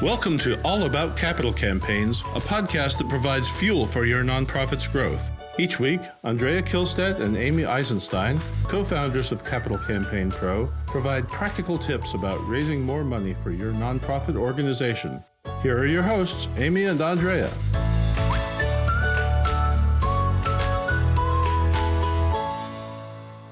Welcome to All About Capital Campaigns, a podcast that provides fuel for your nonprofit's growth. Each week, Andrea Kihlstedt and Amy Eisenstein, co-founders of Capital Campaign Pro, provide practical tips about raising more money for your nonprofit organization. Here are your hosts, Amy and Andrea.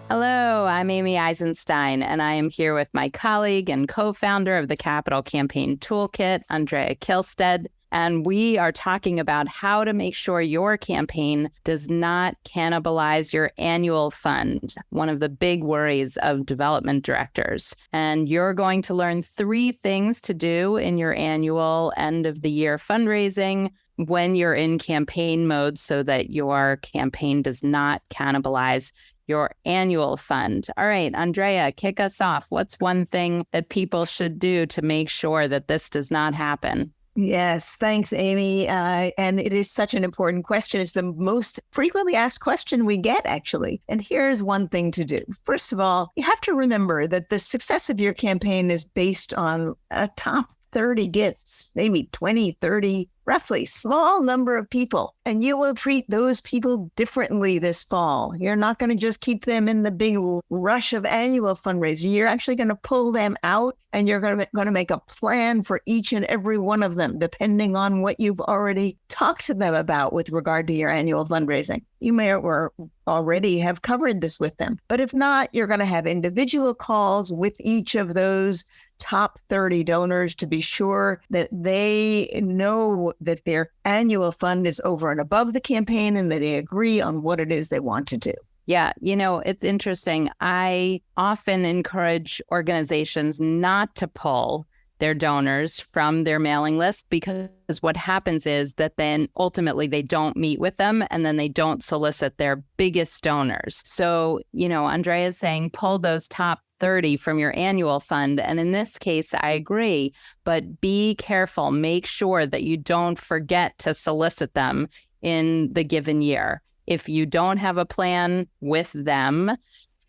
Hello, I'm Amy Eisenstein, and I am here with my colleague and co-founder of the Capital Campaign Toolkit, Andrea Kihlstedt, and we are talking about how to make sure your campaign does not cannibalize your annual fund, one of the big worries of development directors. And you're going to learn 3 things to do in your annual end-of-the-year fundraising when you're in campaign mode so that your campaign does not cannibalize your annual fund. All right, Andrea, kick us off. What's one thing that people should do to make sure that this does not happen? Yes, thanks, Amy. And it is such an important question. It's the most frequently asked question we get, actually. And here's one thing to do. First of all, you have to remember that the success of your campaign is based on a top 30 gifts, maybe 20, 30, roughly small number of people. And you will treat those people differently this fall. You're not going to just keep them in the big rush of annual fundraising. You're actually going to pull them out, and you're going to make a plan for each and every one of them, depending on what you've already talked to them about with regard to your annual fundraising. You may or already have covered this with them. But if not, you're going to have individual calls with each of those top 30 donors to be sure that they know that their annual fund is over and above the campaign and that they agree on what it is they want to do. Yeah, it's interesting. I often encourage organizations not to pull their donors from their mailing list, because what happens is that then ultimately they don't meet with them and then they don't solicit their biggest donors. So, Andrea is saying pull those top 30 from your annual fund. And in this case, I agree, but be careful. Make sure that you don't forget to solicit them in the given year. If you don't have a plan with them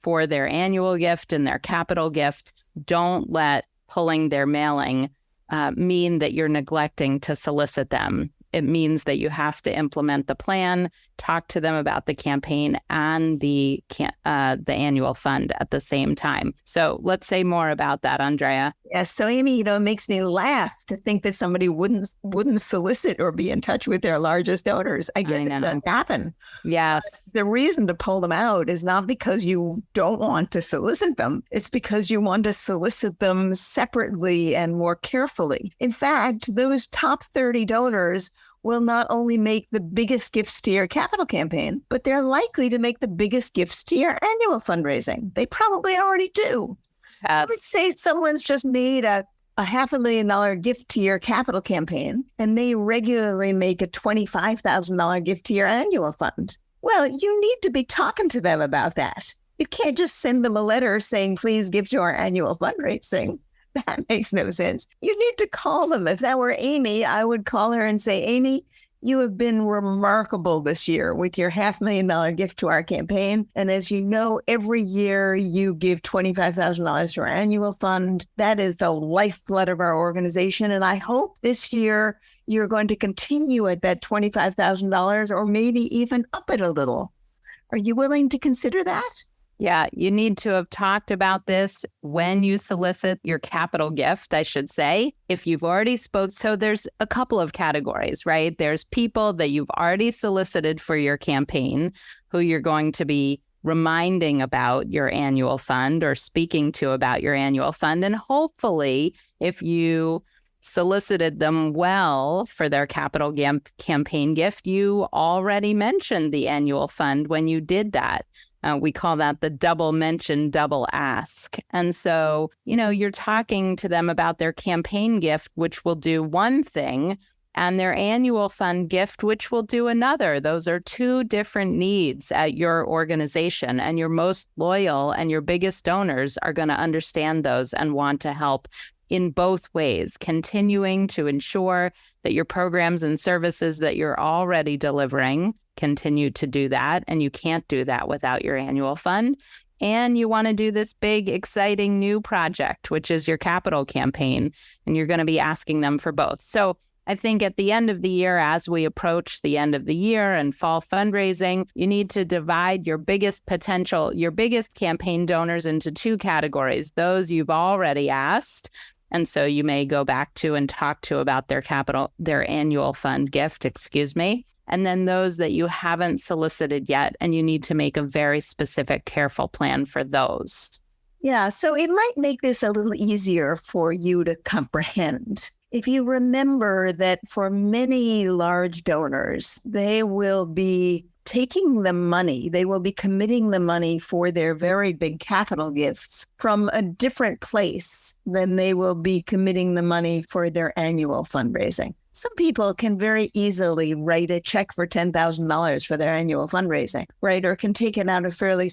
for their annual gift and their capital gift, don't let pulling their mailing mean that you're neglecting to solicit them. It means that you have to implement the plan, talk to them about the campaign and the annual fund at the same time. So let's say more about that, Andrea. Yes. So Amy, it makes me laugh to think that somebody wouldn't solicit or be in touch with their largest donors. I guess it does happen. Yes. The reason to pull them out is not because you don't want to solicit them. It's because you want to solicit them separately and more carefully. In fact, those top 30 donors will not only make the biggest gifts to your capital campaign, but they're likely to make the biggest gifts to your annual fundraising. They probably already do. Yes. So let's say someone's just made a $500,000 gift to your capital campaign, and they regularly make a $25,000 gift to your annual fund. Well, you need to be talking to them about that. You can't just send them a letter saying, please give to our annual fundraising. That makes no sense. You need to call them. If that were Amy, I would call her and say, Amy, you have been remarkable this year with your $500,000 gift to our campaign. And as you know, every year you give $25,000 to our annual fund. That is the lifeblood of our organization. And I hope this year you're going to continue at that $25,000 or maybe even up it a little. Are you willing to consider that? Yeah, you need to have talked about this when you solicit your capital gift, I should say. If you've already so there's a couple of categories, right? There's people that you've already solicited for your campaign who you're going to be reminding about your annual fund or speaking to about your annual fund. And hopefully, if you solicited them well for their capital campaign gift, you already mentioned the annual fund when you did that. We call that the double mention, double ask. And so, you're talking to them about their campaign gift, which will do one thing, and their annual fund gift, which will do another. Those are 2 different needs at your organization, and your most loyal and your biggest donors are going to understand those and want to help in both ways, continuing to ensure that your programs and services that you're already delivering continue to do that. And you can't do that without your annual fund. And you want to do this big, exciting new project, which is your capital campaign. And you're going to be asking them for both. So I think at the end of the year, as we approach the end of the year and fall fundraising, you need to divide your biggest campaign donors into two categories. Those you've already asked. And so you may go back to and talk to about their annual fund gift, and then those that you haven't solicited yet, and you need to make a very specific, careful plan for those. Yeah, so it might make this a little easier for you to comprehend. If you remember that for many large donors, they will be taking the money, they will be committing the money for their very big capital gifts from a different place than they will be committing the money for their annual fundraising. Some people can very easily write a check for $10,000 for their annual fundraising, right? Or can take it out of fairly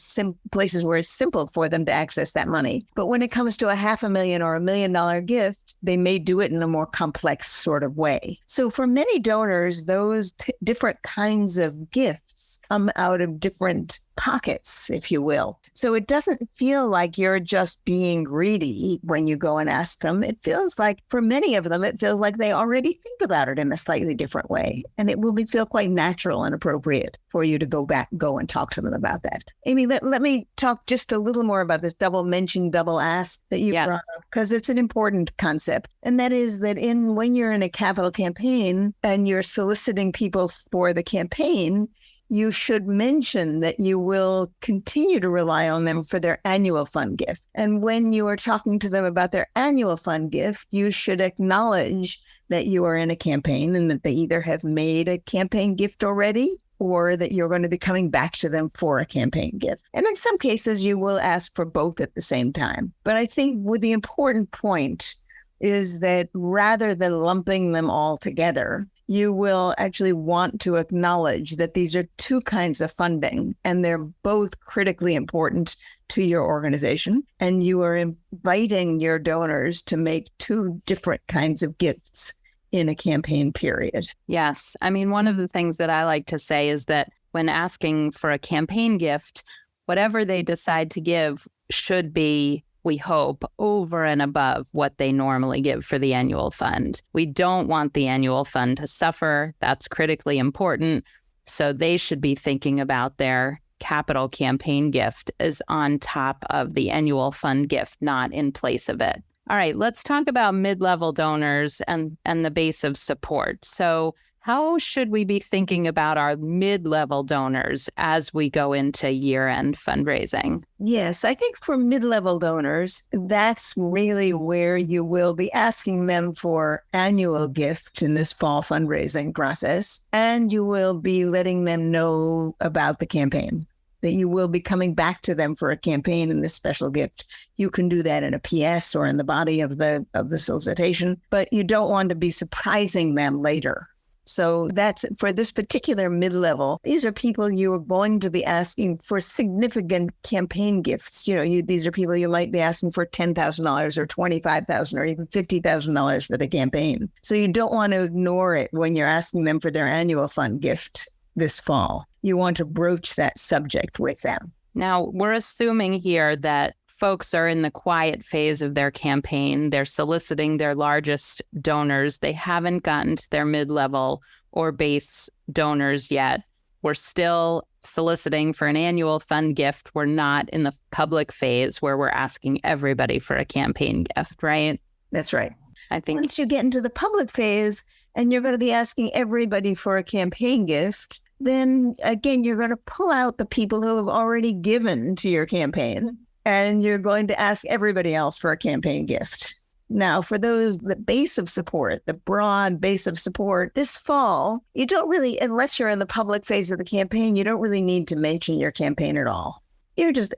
places where it's simple for them to access that money. But when it comes to a $500,000 or $1 million gift, they may do it in a more complex sort of way. So for many donors, those different kinds of gifts come out of different pockets, if you will. So it doesn't feel like you're just being greedy when you go and ask them. It feels like, for many of them, it feels like they already think about it in a slightly different way. And it will feel quite natural and appropriate for you to go and talk to them about that. Amy, let me talk just a little more about this double mention, double ask that you brought up, because it's an important concept. And that is that when you're in a capital campaign and you're soliciting people for the campaign, you should mention that you will continue to rely on them for their annual fund gift. And when you are talking to them about their annual fund gift, you should acknowledge that you are in a campaign and that they either have made a campaign gift already or that you're going to be coming back to them for a campaign gift. And in some cases, you will ask for both at the same time. But I think the important point is that rather than lumping them all together, you will actually want to acknowledge that these are two kinds of funding and they're both critically important to your organization. And you are inviting your donors to make two different kinds of gifts in a campaign period. Yes. I mean, one of the things that I like to say is that when asking for a campaign gift, whatever they decide to give should be, we hope, over and above what they normally give for the annual fund. We don't want the annual fund to suffer. That's critically important. So they should be thinking about their capital campaign gift as on top of the annual fund gift, not in place of it. All right, let's talk about mid-level donors and the base of support. So how should we be thinking about our mid-level donors as we go into year-end fundraising? Yes, I think for mid-level donors, that's really where you will be asking them for annual gift in this fall fundraising process, and you will be letting them know about the campaign, that you will be coming back to them for a campaign in this special gift. You can do that in a PS or in the body of the solicitation, but you don't want to be surprising them later. So that's for this particular mid-level. These are people you are going to be asking for significant campaign gifts. These are people you might be asking for $10,000 or $25,000 or even $50,000 for the campaign. So you don't want to ignore it when you're asking them for their annual fund gift this fall. You want to broach that subject with them. Now, we're assuming here that folks are in the quiet phase of their campaign. They're soliciting their largest donors. They haven't gotten to their mid-level or base donors yet. We're still soliciting for an annual fund gift. We're not in the public phase where we're asking everybody for a campaign gift, right? That's right. I think once you get into the public phase and you're going to be asking everybody for a campaign gift, then again, you're going to pull out the people who have already given to your campaign. And you're going to ask everybody else for a campaign gift. Now, for the base of support, the broad base of support, this fall, you don't really, unless you're in the public phase of the campaign, you don't really need to mention your campaign at all. You just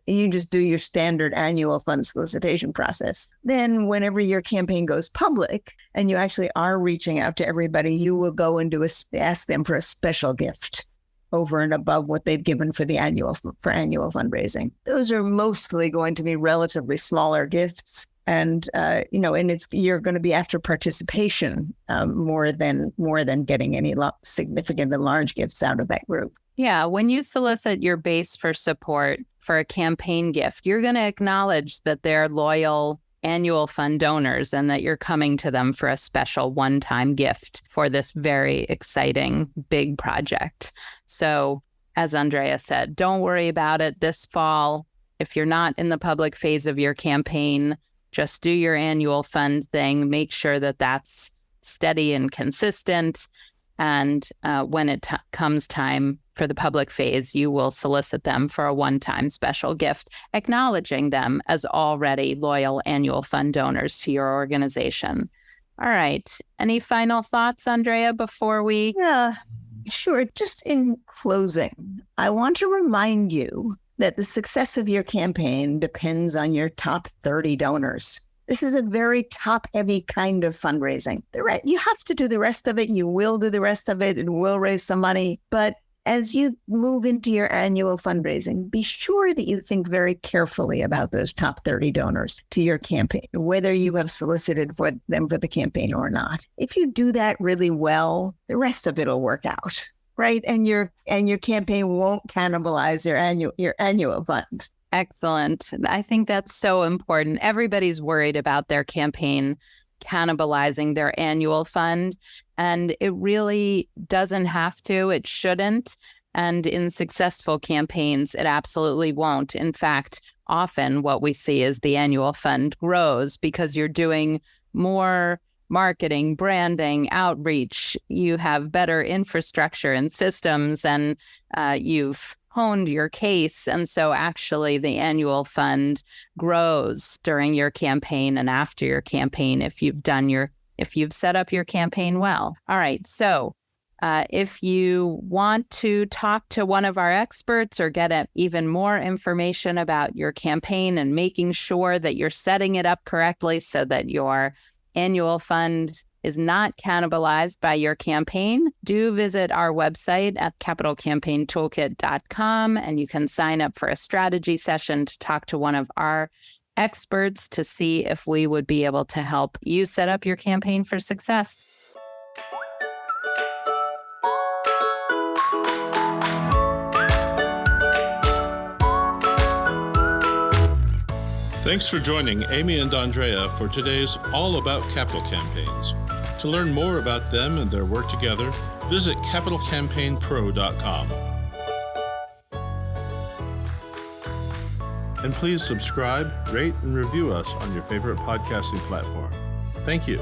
do your standard annual fund solicitation process. Then whenever your campaign goes public and you actually are reaching out to everybody, you will go and ask them for a special gift over and above what they've given for the annual fundraising. Those are mostly going to be relatively smaller gifts, and you're going to be after participation more than getting any significant and large gifts out of that group. Yeah, when you solicit your base for support for a campaign gift, you're going to acknowledge that they're loyal annual fund donors and that you're coming to them for a special one-time gift for this very exciting big project. So, as Andrea said, don't worry about it this fall. If you're not in the public phase of your campaign, just do your annual fund thing. Make sure that that's steady and consistent. And when it comes time for the public phase, you will solicit them for a one-time special gift, acknowledging them as already loyal annual fund donors to your organization. All right. Any final thoughts, Andrea, before we? Yeah, sure. Just in closing, I want to remind you that the success of your campaign depends on your top 30 donors. This is a very top-heavy kind of fundraising. You have to do the rest of it. You will do the rest of it. It will raise some money. But as you move into your annual fundraising, be sure that you think very carefully about those top 30 donors to your campaign, whether you have solicited for them for the campaign or not. If you do that really well, the rest of it will work out, right? And your campaign won't cannibalize your annual fund. Excellent. I think that's so important. Everybody's worried about their campaign cannibalizing their annual fund, and it really doesn't have to. It shouldn't. And in successful campaigns, it absolutely won't. In fact, often what we see is the annual fund grows because you're doing more marketing, branding, outreach. You have better infrastructure and systems, and you've honed your case. And so actually the annual fund grows during your campaign and after your campaign if you've set up your campaign well. All right. So if you want to talk to one of our experts or get even more information about your campaign and making sure that you're setting it up correctly so that your annual fund is not cannibalized by your campaign, do visit our website at capitalcampaigntoolkit.com, and you can sign up for a strategy session to talk to one of our experts to see if we would be able to help you set up your campaign for success. Thanks for joining Amy and Andrea for today's All About Capital Campaigns. To learn more about them and their work together, visit capitalcampaignpro.com. And please subscribe, rate, and review us on your favorite podcasting platform. Thank you.